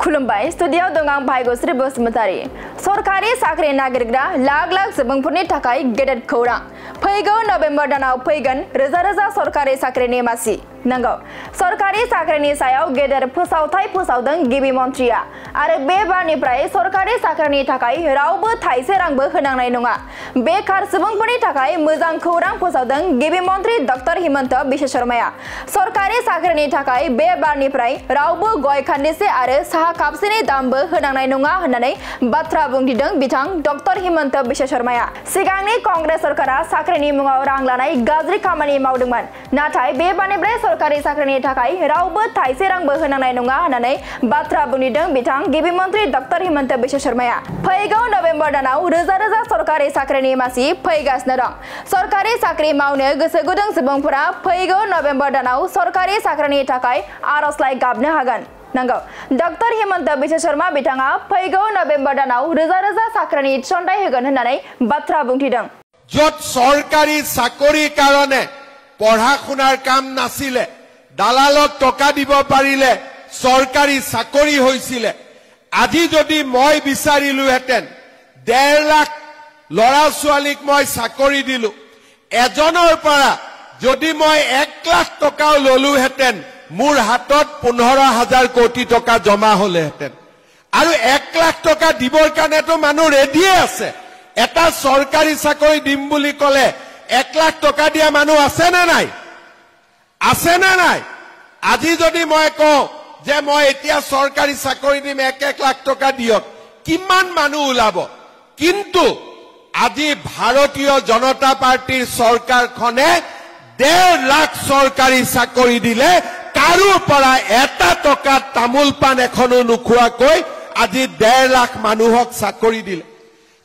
खुलुमबाय स्टुडियाव दं आं भाग्यश्री बसुमतारी सरकारि साख्रि नागिरग्रा लाख लाख सुबुंफोरनि थाखाय गेदेर खौरां फैगौ नभेम्बर दानाव फैगोन रोजा रोजा सरकारि साख्रिनि मासि नंगौ सरकारि साख्रिनि सायाव गेदेर फोसावथाय फोसावदों गिबि मन्थ्रिया आरो बे बारनिफ्राय सरकारि साख्रिनि थाखाय रावबो थाइसे रांबो होनांनाय नङा बेकार सुबुंफोरनि थाखाय मोजां खौरां फोसावदों गिबि मन्थ्रि डक्टर हिमन्त बिश्व शर्माया सरकारि साख्रिनि थाखाय बे बारनिफ्राय रावबो गय खान्दिसे आरो साहा कापसेनि दामबो होनांनाय नङा होननानै बाथ्रा बुंथिदों बिथां डक्टर हिमन्त बिश्व शर्माया सिगांनि कंग्रेस सरकारा साख्रिनि मुङाव रां लानाय गाज्रि खामानि मावदोंमोन नाथाय बे बारनिफ्राय सरकारि साख्रिनि थाखाय रावबो थाइसे रांबो होनांनाय नङा होननानै बाथ्रा बुंथिदों बिथां गिबि मन्थ्रि डक्टर हिमन्त बिश्व शर्माया फैगौ नभेम्बर दानाव रोजा रोजा सरकारि साख्रिनि मासि फैगासिनो दं सरकारि साख्रि मावनो गोसो गुदुं सुबुंफोरा फैगौ नभेम्बर दानाव सरकारि साख्रिनि थाखाय आर'जलाइ गाबनो हागोन नंगौ डक्टर हिमन्त बिश्व शर्मा बिथाङा फैगौ नभेम्बर दानाव रोजा रोजा साख्रिनि थिसनथाइ होगोन होननानै बाथ्रा बुंथिदों যত সরকারি চাকরির কারণে পড়াশোনার কাম নাছিলে দালালক টকা দিব পাৰিলে সৰকাৰি চাকৰি হৈছিলে আজি যদি মই বিচাৰিলোহেতেন 1.5 লাখ লৰা ছোৱালীক মই চাকৰি দিলো এজনৰ পৰা যদি মই 1 লাখ টকাও ললোহেতেন মোৰ হাতত 15,000 কোটি টকা জমা হলেহেতেন আৰু 1 লাখ টকা দিবৰ কাৰণেতো মানুহ ৰেডিয়ে আছে এটা সরকারি চাকরি দিম বুলি কলে 1 লাখ টকা দিয়া মানুহ আছে না নাই আজি যদি মই কওঁ যে মই এতিয়া সরকারি চাকরি দিম 1 লাখ টকা দিয়ক কিমান মানুহ ওলাব কিন্তু আজি ভাৰতীয় জনতা পাৰ্টিৰ সৰকাৰখনে 1.5 লাখ সৰকাৰি চাকৰি দিলে কাৰো পৰা এটা টকা তামোল পান এখনো নোখোৱাকৈ আজি 1.5 লাখ মানুহক চাকৰি দিলে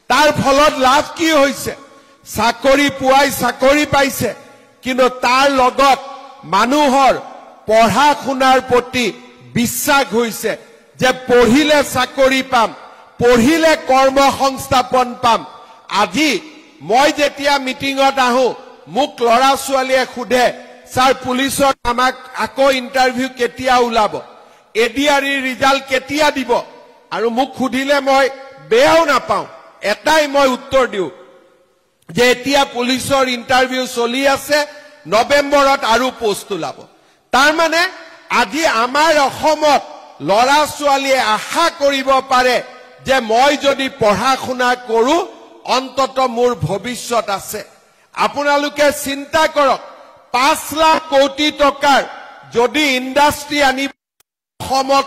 তাৰ ফলত লাভ কি হইছে চাকৰি পুৱাই চাকৰি পাইছে কিন্তু তাৰ লগত মানুহৰ পঢ়া শুনাৰ প্ৰতি বিশ্বাস হইছে যে পঢ়িলে চাকৰি পাম পঢ়িলে কৰ্ম সংস্থাপন পাম আজি মই যেতিয়া মিটিংত আহো মোক লৰা ছোৱালীয়ে খুদে স্যাৰ পুলিচৰ আমাক আকৌ ইন্টাৰভিউ কেতিয়া ওলাব এডিআৰই ৰিজাল্ট কেতিয়া দিব আৰু মোক খুদিলে মই বেয়াও নাপাওঁ এটাই মই উত্তৰ দিও যে এতিয়া পুলিচৰ ইন্টাৰভিউ চলি আছে নৱেম্বৰত আৰু পোষ্ট ওলাব তাৰ মানে আজি আমাৰ অসমত লৰা ছোৱালীয়ে আশা কৰিব পাৰে যে মই যদি পঢ়া শুনা কৰো অন্তত মোৰ ভৱিষ্যত আছে আপোনালোকে চিন্তা কৰক 5 লাখ কোটি টকাৰ যদি ইণ্ডাষ্ট্ৰি আনি অসমত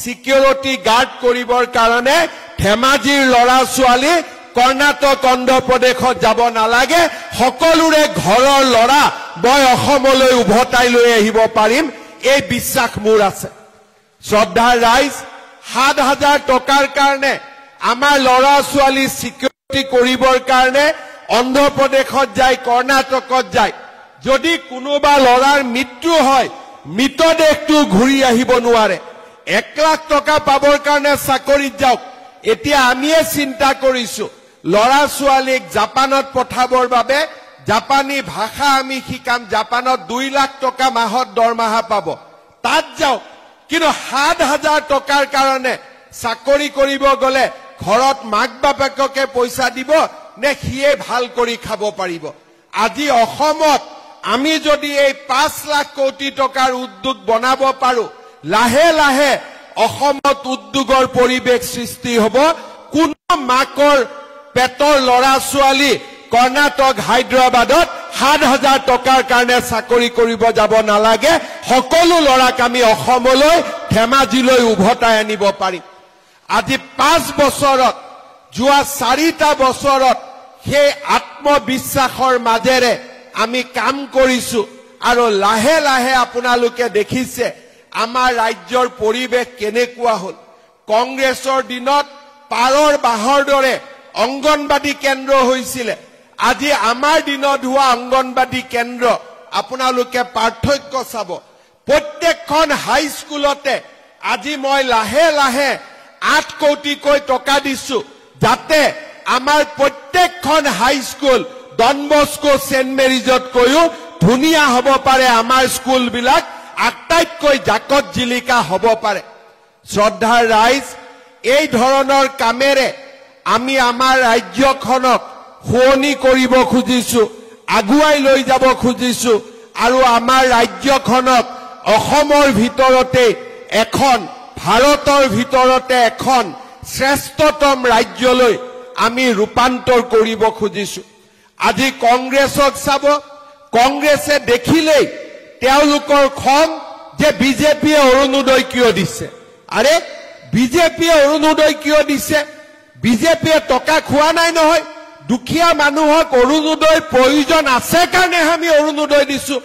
সিকিউৰিটি গাৰ্ড কৰিবৰ কাৰণে ধেমাজিৰ লৰা ছোৱালী কৰ্ণাটক অন্ধ্ৰ প্ৰদেশত যাব নালাগে সকলোৰে ঘৰৰ লৰা মই অসমলৈ উভতাই লৈ আহিব পাৰিম এই বিশ্বাস মোৰ আছে শ্ৰদ্ধাৰ ৰাইজ 7,000 টকাৰ কাৰণে আমাৰ লৰা ছোৱালী সিকিউৰিটি কৰিবৰ কাৰণে অন্ধ্ৰ প্ৰদেশত যায় কৰ্ণাটকত যায় যদি কোনোবা লৰাৰ মৃত্যু হয় মৃতদেহটো ঘূৰি আহিব নোৱাৰে 1 লাখ টকা পাবৰ কাৰণে চাকৰিত যাওক এতিয়া আমিয়ে চিন্তা কৰিছো লৰা ছোৱালীক জাপানত পঠাবৰ বাবে জাপানী ভাষা আমি শিকাম জাপানত 2 লাখ টকা মাহত দৰমহা পাব তাত যাওক কিন্তু 7,000 টকাৰ কাৰণে চাকৰি কৰিব গলে ঘৰত মাক বাপেককে পইচা দিব নে হিয়ে ভাল কৰি খাব পাৰিব আজি অসমত আমি যদি এই 5 লাখ কোটি টকাৰ উদ্যোগ বনাব পাৰো লাহে লাহে অসমত উদ্যোগৰ পৰিবেশ সৃষ্টি হ'ব কোনো মাকৰ পেটৰ লৰা ছোৱালী কৰ্ণাটক হায়দৰাবাদত 7,000 টকাৰ কাৰণে চাকৰি কৰিব যাব নালাগে সকলো লৰাক আমি অসমলৈ ধেমাজিলৈ উভতাই আনিব পাৰিম আজি 5 বছৰত যোৱা 4টা বছৰত সেই আত্মবিশ্বাসৰ মাজেৰে আমি কাম কৰিছো আৰু লাহে লাহে আপোনালোকে দেখিছে আমাৰ ৰাজ্যৰ পৰিবেশ কেনেকুৱা হল কংগ্ৰেছৰ দিনত পাৰৰ বাহৰ দৰে অংগনবাদী কেন্দ্ৰ হৈছিল আজি আমাৰ দিনত হোৱা অংগনবাদী কেন্দ্ৰ আপোনালোকে পাৰ্থক্য চাব প্ৰত্যেকখন হাই স্কুলতে আজি মই লাহে লাহে 8 কোটিকৈ টকা দিছো যাতে আমাৰ প্ৰত্যেকখন হাই স্কুল ডন বস্কো সেন্ট মেৰিজত কৈও ধুনিয়া হ'ব পাৰে আমাৰ স্কুল বিলাক আটাইতকৈ জাকত জিলিকা হ'ব পাৰে শ্ৰদ্ধাৰ ৰাইজ, এই ধৰণৰ কামেৰে আমি আমাৰ ৰাজ্যখনক শুৱনি কৰিব খুজিছো, আগুৱাই লৈ যাব খুজিছো আৰু আমাৰ ৰাজ্যখনক অসমৰ ভিতৰতে এখন, ভাৰতৰ ভিতৰতে এখন শ্ৰেষ্ঠতম ৰাজ্যলৈ আমি ৰূপান্তৰ কৰিব খুজিছো। আজি কংগ্ৰেছক চাব, কংগ্ৰেছে দেখিলেই তেওঁলোকৰ খং যে বিজেপিয়ে অৰুণোদয় কিয় দিছে। আৰে বিজেপিয়ে অৰুণোদয় কিয় দিছে? বিজেপিয়ে টকা খোৱা নাই নহয়, দুখীয়া মানুহক অৰুণোদয়ৰ প্ৰয়োজন আছে কাৰণেহে আমি অৰুণোদয় দিছো।